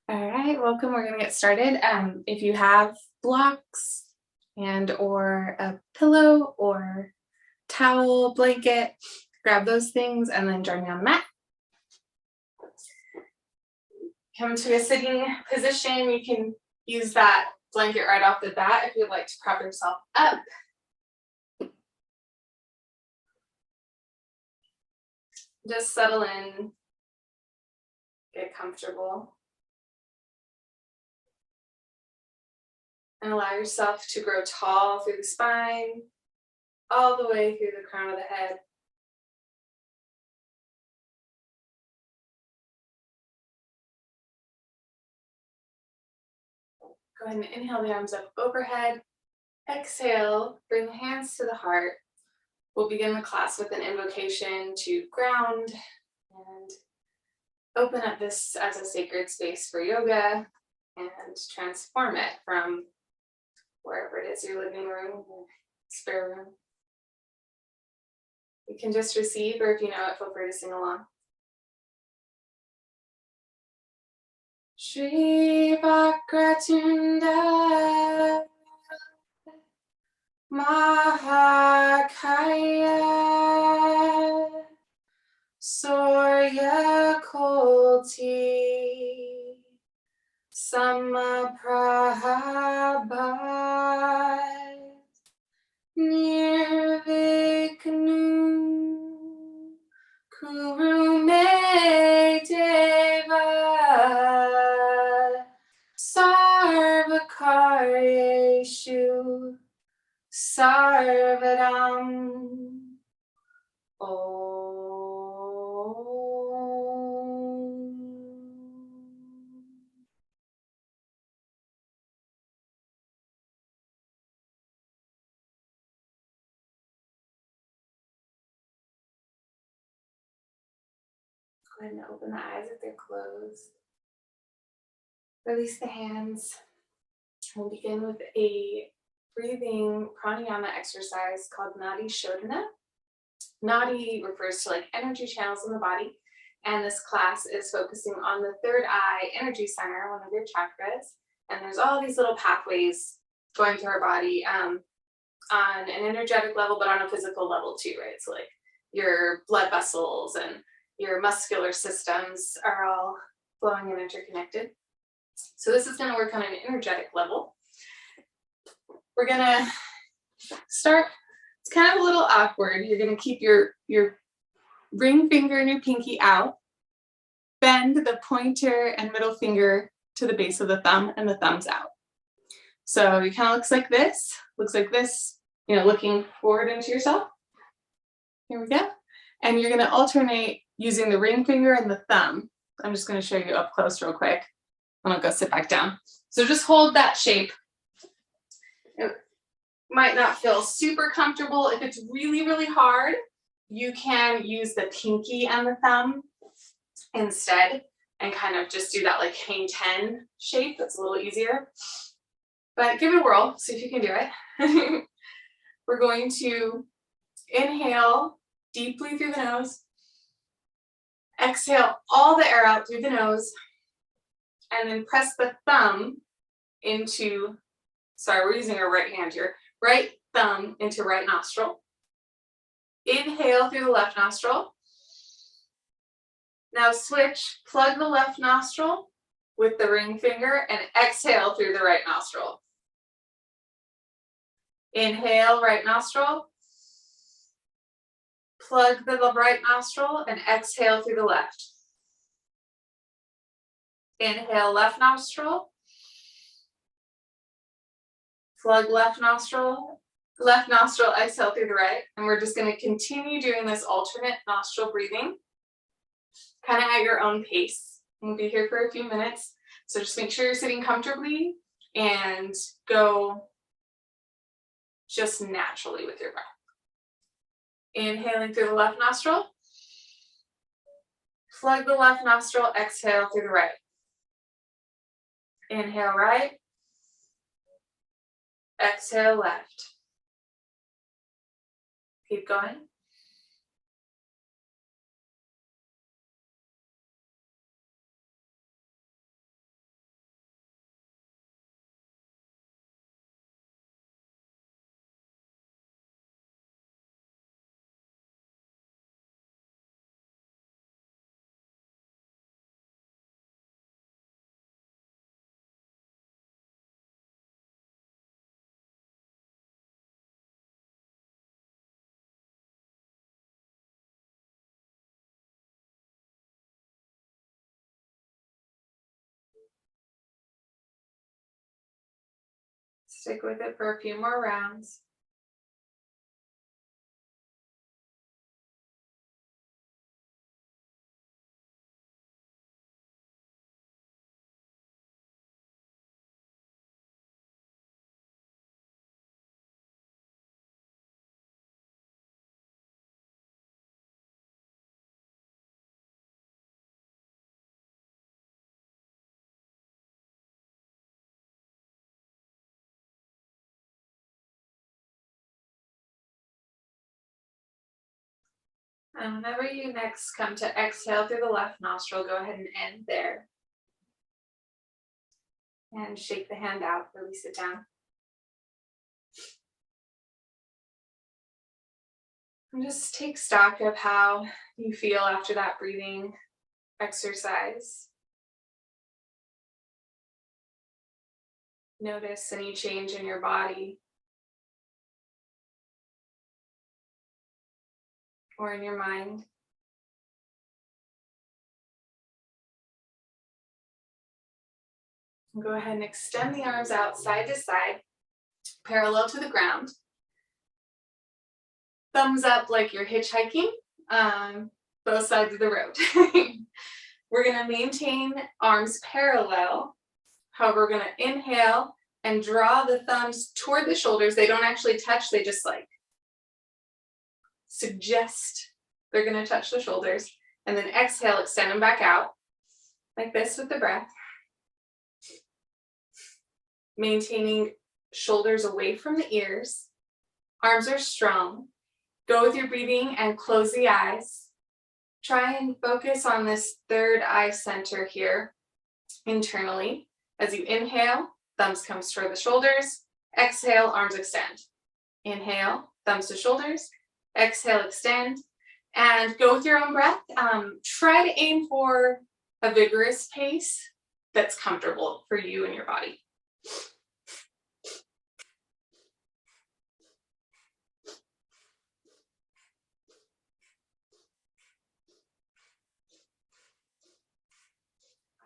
All right, welcome. We're going to get started. If you have blocks and or a pillow or towel, blanket, grab those things and then join me on the mat. Come to a sitting position. You can use that blanket right off the bat if you'd like to prop yourself up. Just settle in, get comfortable, and allow yourself to grow tall through the spine, all the way through the crown of the head. Go ahead and inhale the arms up overhead. Exhale, bring the hands to the heart. We'll begin the class with an invocation to ground and open up this as a sacred space for yoga and transform it from wherever it is, your living room or spare room. You can just receive, or if you know it, feel free to sing along. Shri Vakratunda Mahakaya Surya Koti Samaprabhat Nirvighnu Kuru Me Deva Sarvakaryeshu Sarvadam. Go ahead and open the eyes if they're closed. Release the hands. We'll begin with a breathing pranayama exercise called Nadi Shodhana. Nadi refers to like energy channels in the body, and this class is focusing on the third eye energy center, one of your chakras. And there's all these little pathways going through our body on an energetic level, but on a physical level too, right? So like your blood vessels and your muscular systems are all flowing and interconnected. So this is going to work on an energetic level. We're going to start, it's kind of a little awkward. You're going to keep your ring finger and your pinky out. Bend the pointer and middle finger to the base of the thumb and the thumb's out. So it kind of looks like this, looking forward into yourself. Here we go. And you're going to alternate using the ring finger and the thumb. I'm just going to show you up close real quick. And I'll go sit back down. So just hold that shape. It might not feel super comfortable. If it's really, really hard, you can use the pinky and the thumb instead and kind of just do that like hang 10 shape. That's a little easier. But give it a whirl, see if you can do it. We're going to inhale deeply through the nose. Exhale all the air out through the nose. And then press the thumb into, we're using our right hand here, right thumb into right nostril. Inhale through the left nostril. Now switch, plug the left nostril with the ring finger and exhale through the right nostril. Inhale, right nostril. Plug the right nostril and exhale through the left. Inhale, left nostril. Plug left nostril, exhale through the right. And we're just going to continue doing this alternate nostril breathing, kind of at your own pace. We'll be here for a few minutes. So just make sure you're sitting comfortably and go just naturally with your breath. Inhaling through the left nostril. Plug the left nostril, exhale through the right. Inhale right. Exhale left. Keep going. Stick with it for a few more rounds. And whenever you next come to exhale through the left nostril, go ahead and end there. And shake the hand out, release it down. And just take stock of how you feel after that breathing exercise. Notice any change in your body or in your mind. Go ahead and extend the arms out side to side, parallel to the ground. Thumbs up like you're hitchhiking, both sides of the road. We're going to maintain arms parallel. However, we're going to inhale and draw the thumbs toward the shoulders. They don't actually touch, they just like suggest they're going to touch the shoulders. And then exhale, extend them back out like this with the breath. Maintaining shoulders away from the ears. Arms are strong. Go with your breathing and close the eyes. Try and focus on this third eye center here internally. As you inhale, thumbs comes toward the shoulders. Exhale, arms extend. Inhale, thumbs to shoulders. Exhale, extend. And go with your own breath. Try to aim for a vigorous pace that's comfortable for you and your body.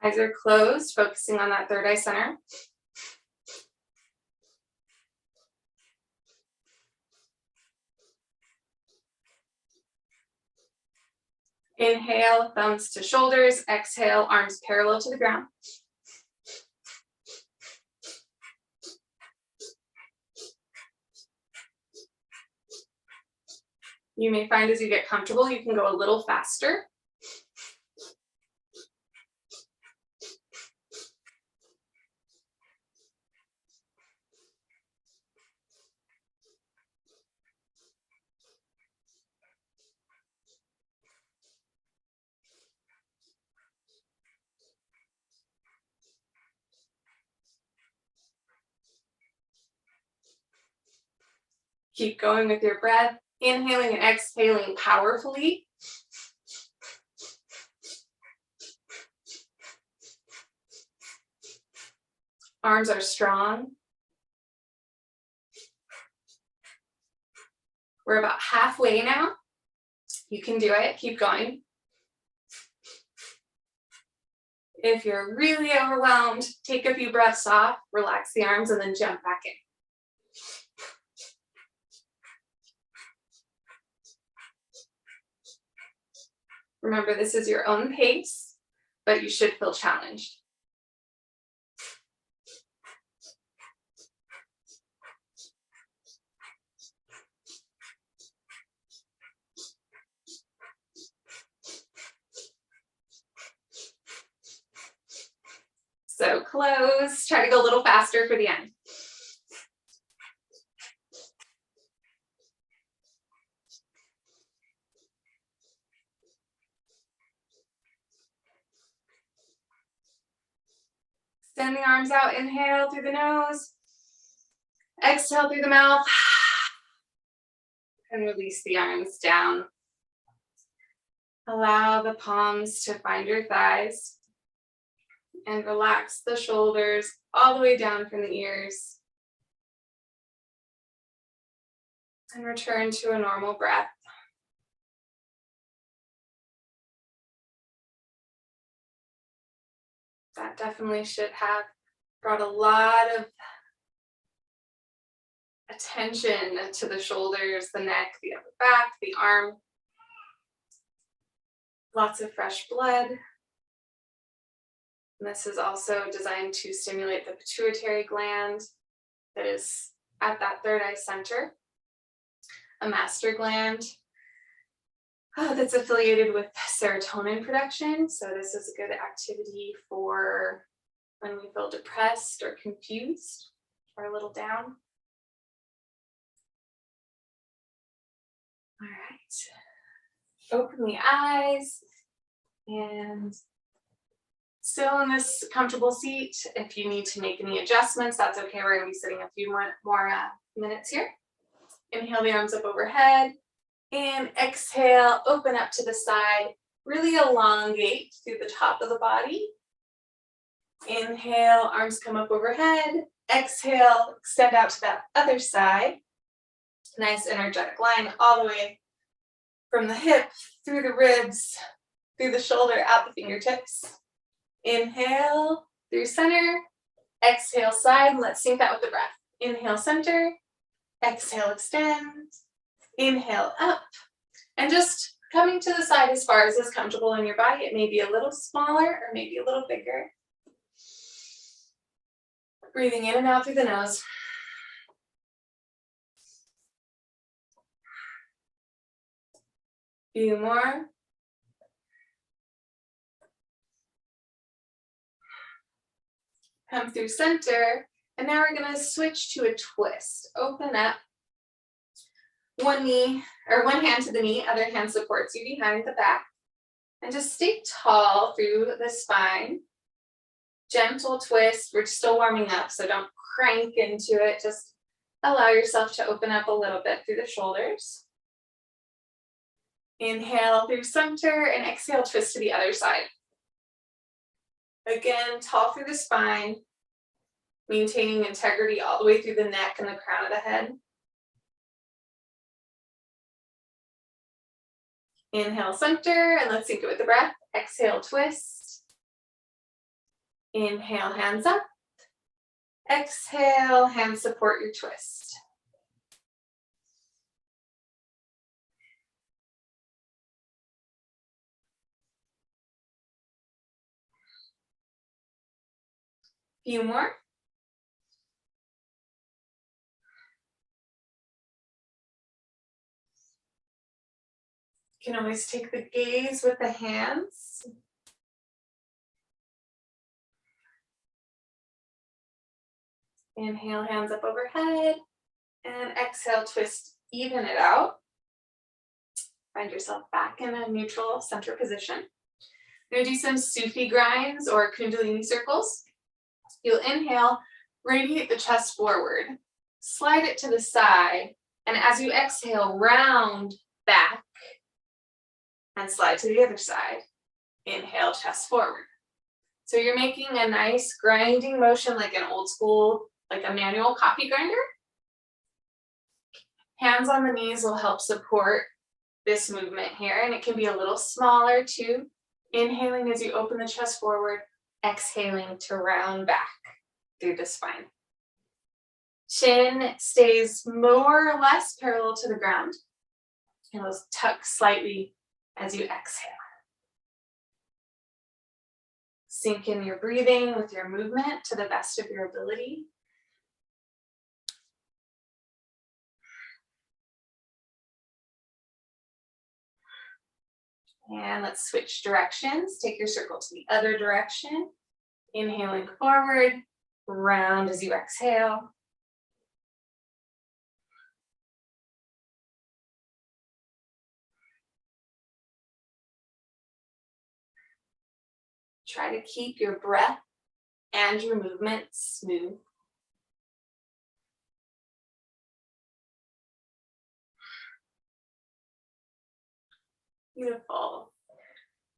Eyes are closed, focusing on that third eye center. Inhale, thumbs to shoulders. Exhale, arms parallel to the ground. You may find as you get comfortable, you can go a little faster. Keep going with your breath, inhaling and exhaling powerfully. Arms are strong. We're about halfway now. You can do it. Keep going. If you're really overwhelmed, take a few breaths off, relax the arms, and then jump back in. Remember, this is your own pace, but you should feel challenged. So close, try to go a little faster for the end. Extend the arms out, inhale through the nose, exhale through the mouth, and release the arms down. Allow the palms to find your thighs, and relax the shoulders all the way down from the ears. And return to a normal breath. That definitely should have brought a lot of attention to the shoulders, the neck, the upper back, the arm. Lots of fresh blood. And this is also designed to stimulate the pituitary gland that is at that third eye center, a master gland that's affiliated with serotonin production. So this is a good activity for when we feel depressed or confused or a little down. All right, open the eyes and still in this comfortable seat. If you need to make any adjustments, that's okay. We're gonna be sitting a few more minutes here. Inhale the arms up overhead and exhale, open up to the side, really elongate through the top of the body. Inhale, arms come up overhead. Exhale, extend out to that other side. Nice energetic line all the way from the hip, through the ribs, through the shoulder, out the fingertips. Inhale, through center. Exhale, side. Let's sync that with the breath. Inhale, center. Exhale, extend. Inhale, up. And just coming to the side as far as is comfortable in your body. It may be a little smaller or maybe a little bigger. Breathing in and out through the nose. Few more. Come through center. And now we're going to switch to a twist. Open up. One knee or one hand to the knee, other hand supports you behind the back. And just stay tall through the spine. Gentle twist. We're still warming up, so don't crank into it. Just allow yourself to open up a little bit through the shoulders. Inhale through center and exhale, twist to the other side. Again, tall through the spine, maintaining integrity all the way through the neck and the crown of the head. Inhale, center, and let's sync it with the breath. Exhale, twist. Inhale, hands up. Exhale, hands support your twist. Few more. You can always take the gaze with the hands. Inhale, hands up overhead. And exhale, twist, even it out. Find yourself back in a neutral center position. We're going to do some Sufi grinds or Kundalini circles. You'll inhale, radiate the chest forward, slide it to the side, and as you exhale, round back and slide to the other side. Inhale, chest forward. So you're making a nice grinding motion like an old school, like a manual coffee grinder. Hands on the knees will help support this movement here, and it can be a little smaller too. Inhaling as you open the chest forward, exhaling to round back through the spine. Chin stays more or less parallel to the ground. And it'll tuck slightly as you exhale. Sink in your breathing with your movement to the best of your ability. And let's switch directions. Take your circle to the other direction. Inhaling forward, round as you exhale. Try to keep your breath and your movement smooth. Beautiful.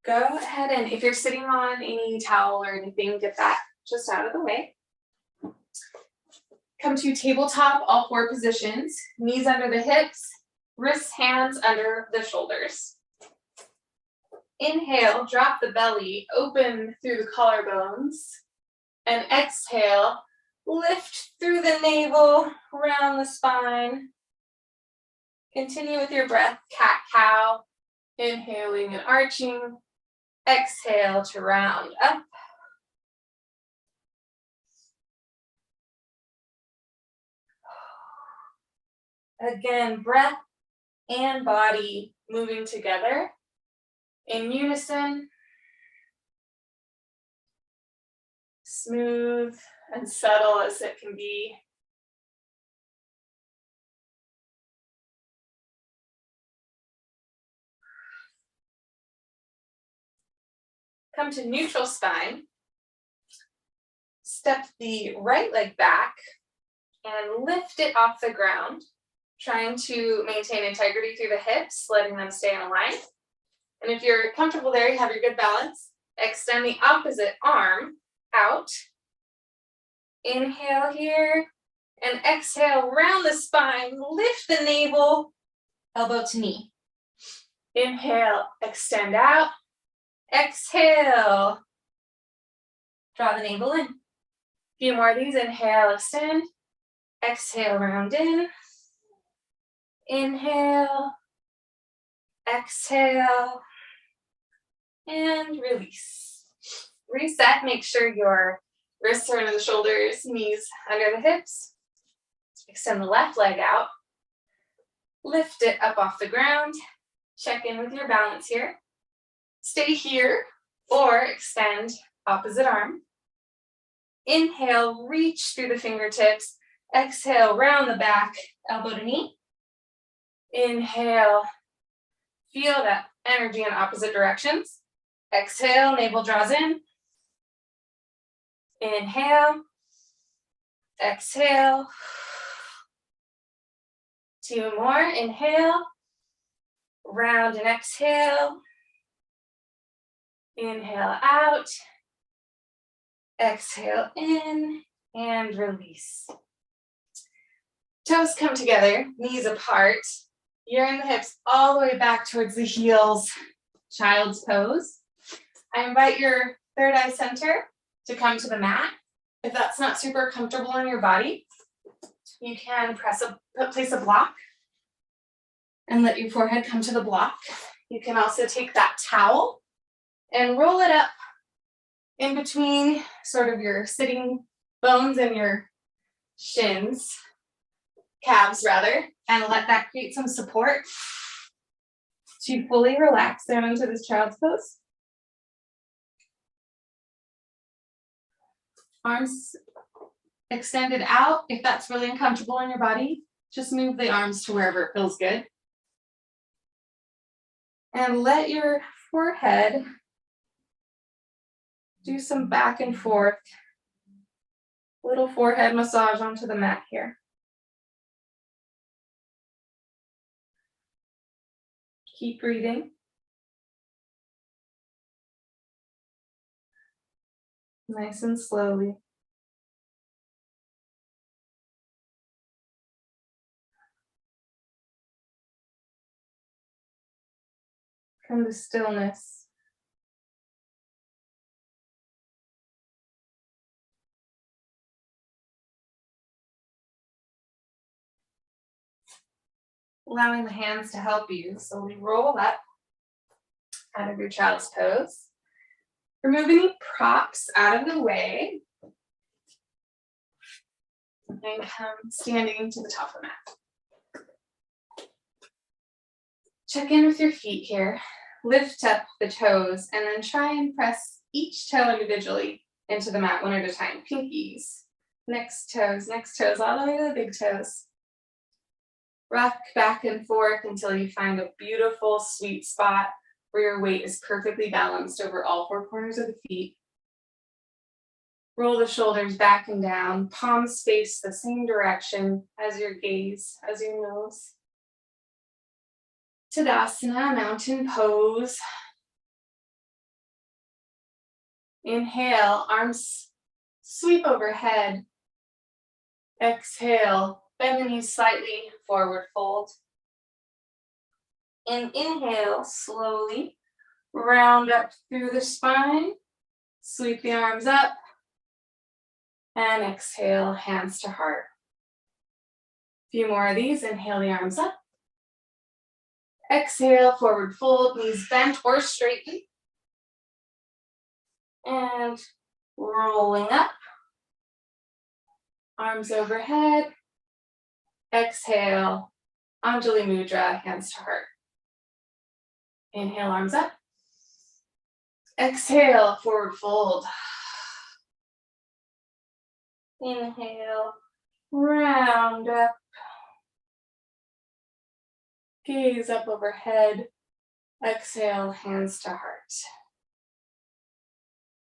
Go ahead and if you're sitting on any towel or anything, get that just out of the way. Come to tabletop, all four positions. Knees under the hips, wrists, hands under the shoulders. Inhale, drop the belly, open through the collarbones. And exhale, Lift through the navel, round the spine. Continue with your breath, cat-cow. Inhaling and arching. Exhale to round up. Again, breath and body moving together in unison. Smooth and subtle as it can be. Come to neutral spine. Step the right leg back and lift it off the ground, trying to maintain integrity through the hips, letting them stay in line. And if you're comfortable there, you have your good balance. Extend the opposite arm out. Inhale here and exhale, round the spine, lift the navel, elbow to knee. Inhale, extend out. Exhale, draw the navel in. A few more of these. Inhale, extend. Exhale, round in. Inhale, exhale, and release. Reset, make sure your wrists are under the shoulders, knees under the hips. Extend the left leg out. Lift it up off the ground. Check in with your balance here. Stay here or extend opposite arm. Inhale, reach through the fingertips. Exhale, round the back, elbow to knee. Inhale, feel that energy in opposite directions. Exhale, navel draws in. Inhale, exhale. 2 more, inhale, round and exhale. Inhale out, exhale in, and release. Toes come together, knees apart. You're in the hips all the way back towards the heels, child's pose. I invite your third eye center to come to the mat. If that's not super comfortable in your body, you can place a block and let your forehead come to the block. You can also take that towel and roll it up in between sort of your sitting bones and your shins, calves rather, and let that create some support to fully relax down into this child's pose. Arms extended out. If that's really uncomfortable in your body, just move the arms to wherever it feels good. And let your forehead do some back and forth, little forehead massage onto the mat here. Keep breathing. Nice and slowly. Come to stillness. Allowing the hands to help you. So we roll up out of your child's pose. Remove any props out of the way. And come standing to the top of the mat. Check in with your feet here. Lift up the toes and then try and press each toe individually into the mat one at a time. Pinkies, next toes, all the way to the big toes. Rock back and forth until you find a beautiful sweet spot where your weight is perfectly balanced over all 4 corners of the feet. Roll the shoulders back and down, palms face the same direction as your gaze, as your nose. Tadasana, mountain pose. Inhale, arms sweep overhead. Exhale, bend the knees slightly, forward fold. And inhale, slowly round up through the spine. Sweep the arms up. And exhale, hands to heart. A few more of these. Inhale the arms up. Exhale, forward fold, knees bent or straighten. And rolling up. Arms overhead. Exhale, Anjali Mudra, hands to heart. Inhale, arms up. Exhale, forward fold. Inhale, round up. Gaze up overhead. Exhale, hands to heart.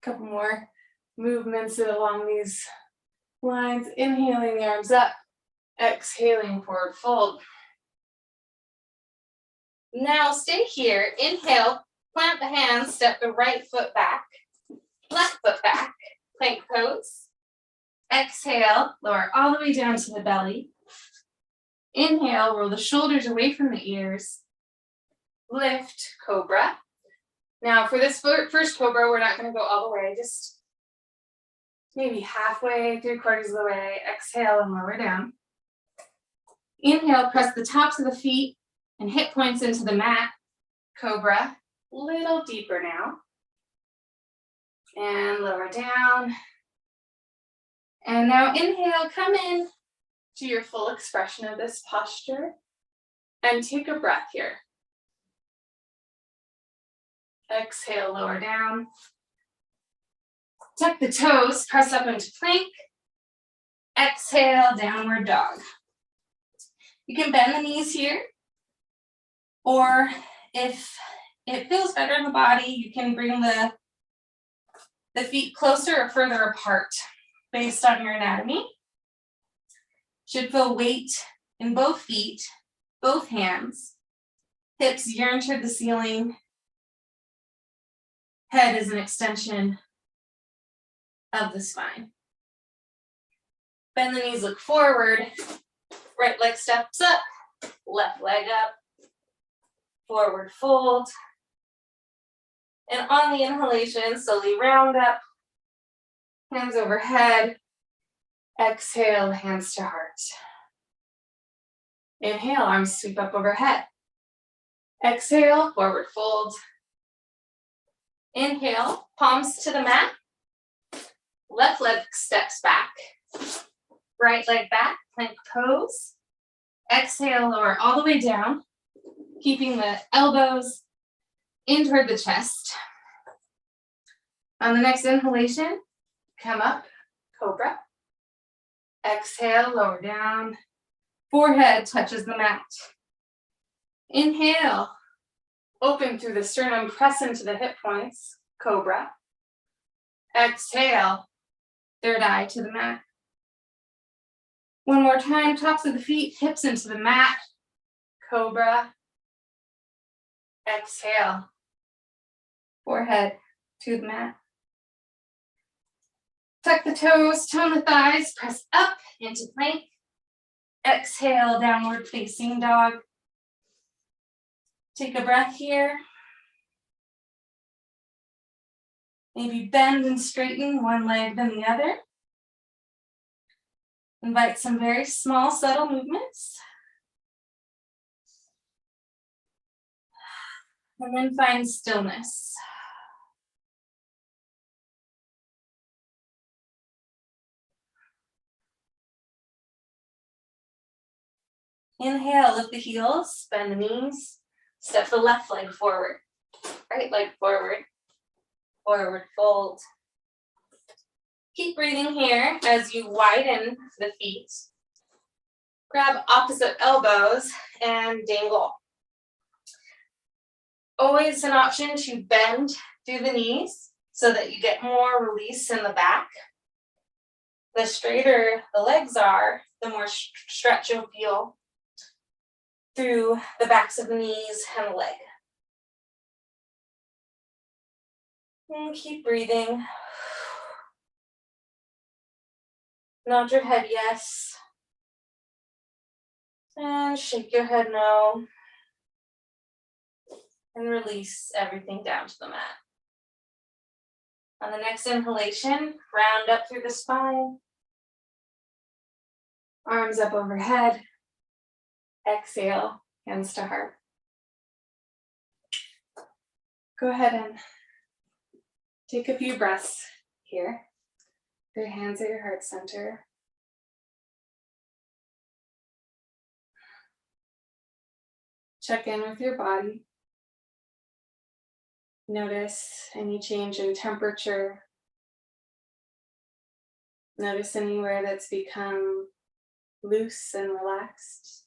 Couple more movements along these lines. Inhaling the arms up. Exhaling, forward fold. Now stay here. Inhale, plant the hands, step the right foot back, left foot back, plank pose. Exhale, lower all the way down to the belly. Inhale, roll the shoulders away from the ears. Lift, cobra. Now for this first cobra, we're not going to go all the way, just maybe halfway, 3/4 of the way. Exhale and lower down. Inhale, press the tops of the feet and hip points into the mat. Cobra, little deeper now. And lower down. And now inhale, come in to your full expression of this posture. And take a breath here. Exhale, lower down. Tuck the toes, press up into plank. Exhale, downward dog. You can bend the knees here, or if it feels better in the body, you can bring the feet closer or further apart based on your anatomy. Should feel weight in both feet, both hands. Hips yearn toward the ceiling. Head is an extension of the spine. Bend the knees, look forward. Right leg steps up, left leg up, forward fold. And on the inhalation, slowly round up, hands overhead. Exhale, hands to heart. Inhale, arms sweep up overhead. Exhale, forward fold. Inhale, palms to the mat. Left leg steps back. Right leg back, plank pose. Exhale, lower all the way down, keeping the elbows in toward the chest. On the next inhalation, come up, cobra. Exhale, lower down. Forehead touches the mat. Inhale, open through the sternum, press into the hip points, cobra. Exhale, third eye to the mat. One more time, tops of the feet, hips into the mat, cobra. Exhale, forehead to the mat. Tuck the toes, tone the thighs, press up into plank. Exhale, downward facing dog. Take a breath here. Maybe bend and straighten one leg then the other. Invite some very small, subtle movements. And then find stillness. Inhale, lift the heels, bend the knees, step the left leg forward, right leg forward, forward fold. Keep breathing here as you widen the feet. Grab opposite elbows and dangle. Always an option to bend through the knees so that you get more release in the back. The straighter the legs are, the more stretch you'll feel through the backs of the knees and the leg. And keep breathing. Nod your head yes. And shake your head no. And release everything down to the mat. On the next inhalation, round up through the spine. Arms up overhead. Exhale, hands to heart. Go ahead and take a few breaths here. Your hands at your heart center. Check in with your body. Notice any change in temperature. Notice anywhere that's become loose and relaxed.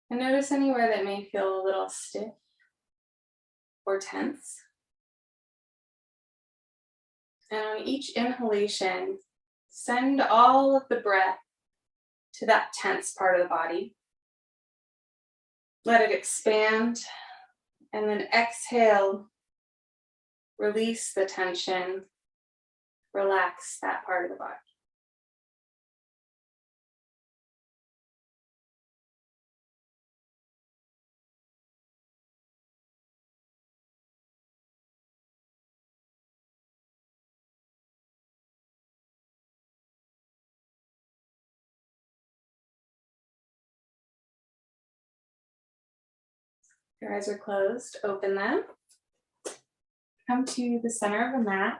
And notice anywhere that may feel a little stiff or tense. And on each inhalation, send all of the breath to that tense part of the body. Let it expand, and then exhale, release the tension, relax that part of the body. Your eyes are closed, open them. Come to the center of the mat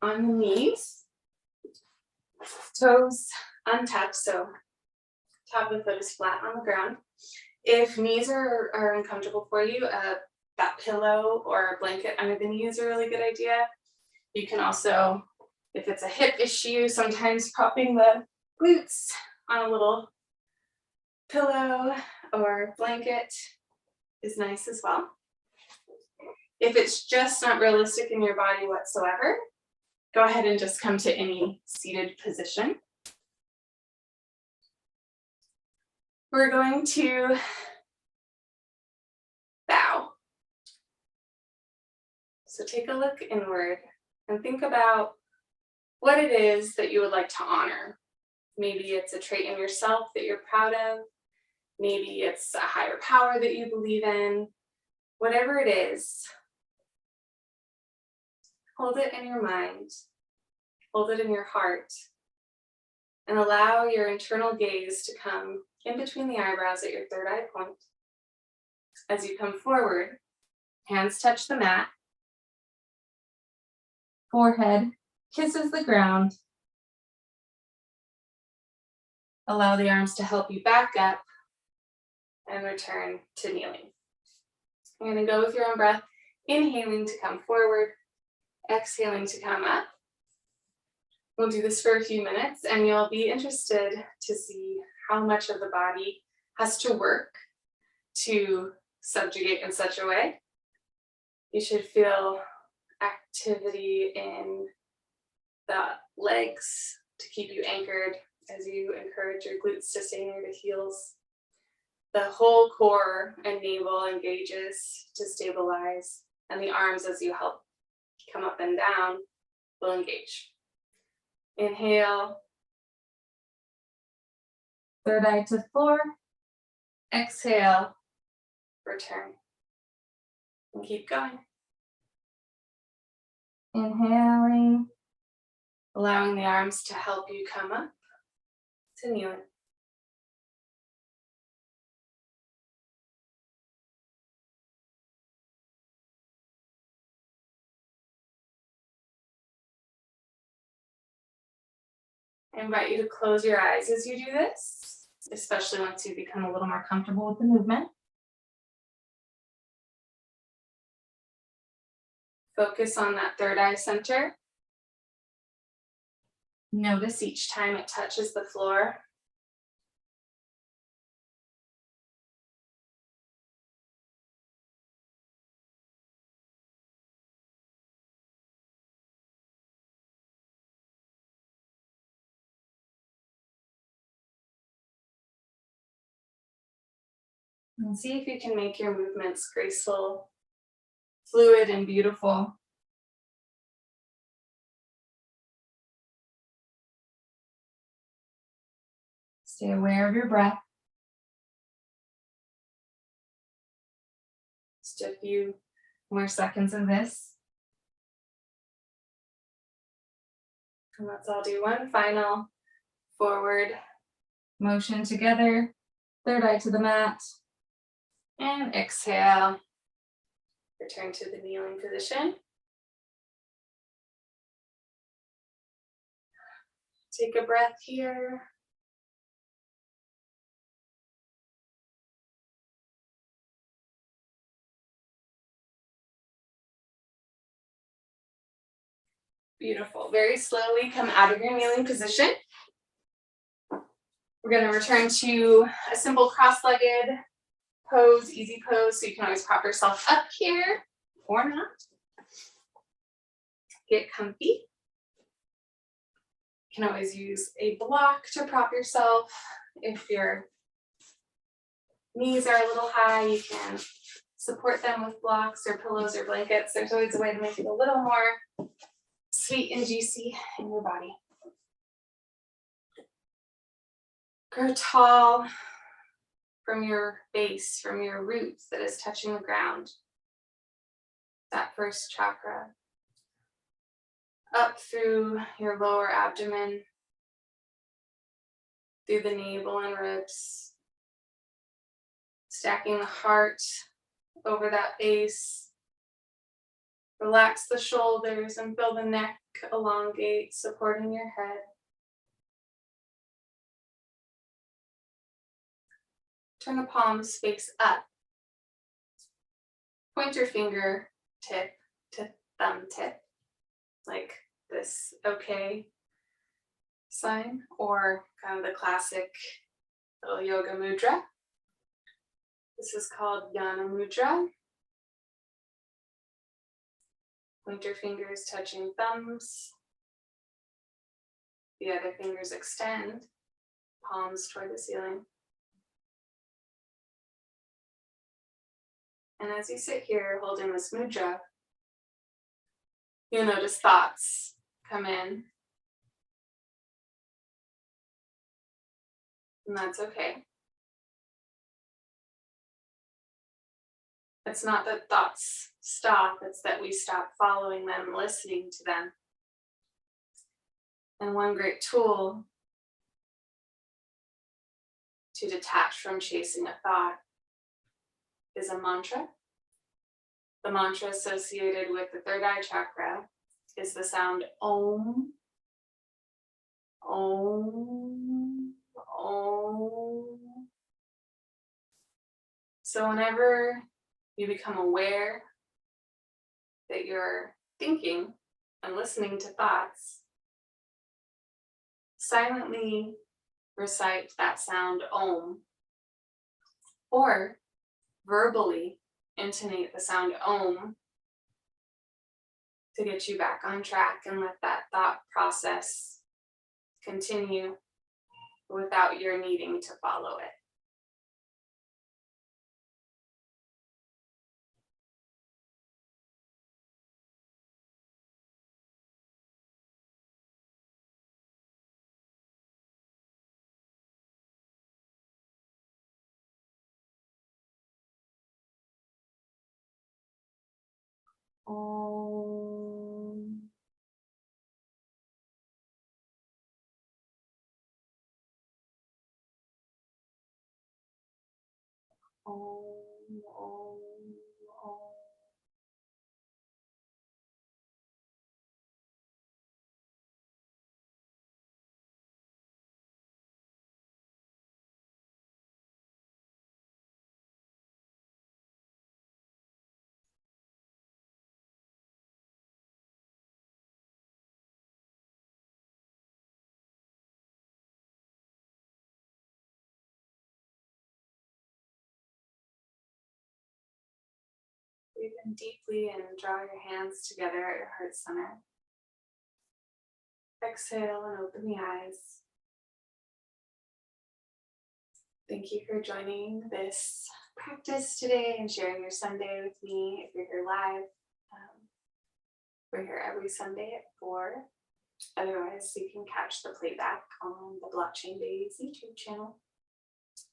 on the knees. Toes untouched, so top of the foot is flat on the ground. If knees are uncomfortable for you, that pillow or a blanket under the knee is a really good idea. You can also, if it's a hip issue, sometimes propping the glutes on a little pillow or blanket is nice as well. If it's just not realistic in your body whatsoever, go ahead and just come to any seated position. We're going to bow. So take a look inward and think about what it is that you would like to honor. Maybe it's a trait in yourself that you're proud of. Maybe it's a higher power that you believe in. Whatever it is, hold it in your mind, hold it in your heart, and allow your internal gaze to come in between the eyebrows at your third eye point. As you come forward, hands touch the mat, forehead kisses the ground. Allow the arms to help you back up and return to kneeling. You're going to go with your own breath, inhaling to come forward, exhaling to come up. We'll do this for a few minutes, and you'll be interested to see how much of the body has to work to subjugate in such a way. You should feel activity in the legs to keep you anchored as you encourage your glutes to stay near the heels. The whole core and navel engages to stabilize, and the arms, as you help come up and down, will engage. Inhale, third eye to floor. Exhale, return. And keep going. Inhaling, allowing the arms to help you come up to kneeling. I invite you to close your eyes as you do this, especially once you become a little more comfortable with the movement. Focus on that third eye center. Notice each time it touches the floor. And see if you can make your movements graceful, fluid, and beautiful. Stay aware of your breath. Just a few more seconds of this. And let's all do one final forward motion together. Third eye to the mat. And exhale. Return to the kneeling position. Take a breath here. Beautiful. Very slowly come out of your kneeling position. We're going to return to a simple cross-legged pose, easy pose, so you can always prop yourself up here or not. Get comfy. You can always use a block to prop yourself. If your knees are a little high, you can support them with blocks or pillows or blankets. There's always a way to make it a little more sweet and juicy in your body. Grow tall from your base, from your roots that is touching the ground. That first chakra. Up through your lower abdomen, through the navel and ribs. Stacking the heart over that base. Relax the shoulders and feel the neck elongate, supporting your head. Turn the palms face up. Point your finger tip to thumb tip, like this okay sign, or kind of the classic little yoga mudra. This is called Yana Mudra. Pointer fingers touching thumbs. The other fingers extend, palms toward the ceiling. And as you sit here holding this mudra, you'll notice thoughts come in. And that's okay. It's not that thoughts stop, it's that we stop following them, listening to them. And one great tool to detach from chasing a thought is a mantra. The mantra associated with the third eye chakra is the sound Om. Om. Om. So whenever you become aware that you're thinking and listening to thoughts, silently recite that sound Om, or verbally intonate the sound Om to get you back on track and let that thought process continue without your needing to follow it. Om. Om, om, om. Breathe in deeply and draw your hands together at your heart center. Exhale and open the eyes. Thank you for joining this practice today and sharing your Sunday with me. If you're here live, we're here every Sunday at 4. Otherwise, you can catch the playback on the Blockchain Baes YouTube channel.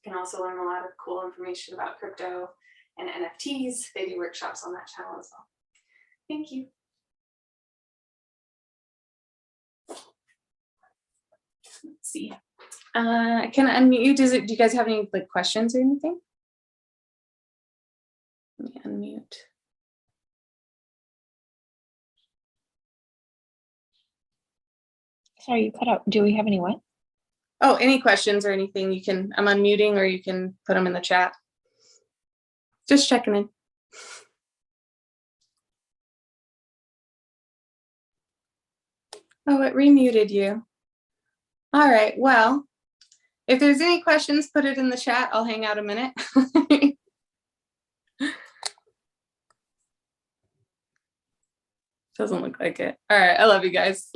You can also learn a lot of cool information about crypto and NFTs. They do workshops on that channel as well. Thank you. Let's see. I can unmute you. Do you guys have any like questions or anything? Let me unmute. Sorry, you cut out. Do we have any what? Oh, any questions or anything? You can. I'm unmuting, or you can put them in the chat. Just checking in. Oh, it remuted you. All right. Well, if there's any questions, put it in the chat. I'll hang out a minute. Doesn't look like it. All right. I love you guys.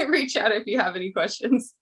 Reach out if you have any questions.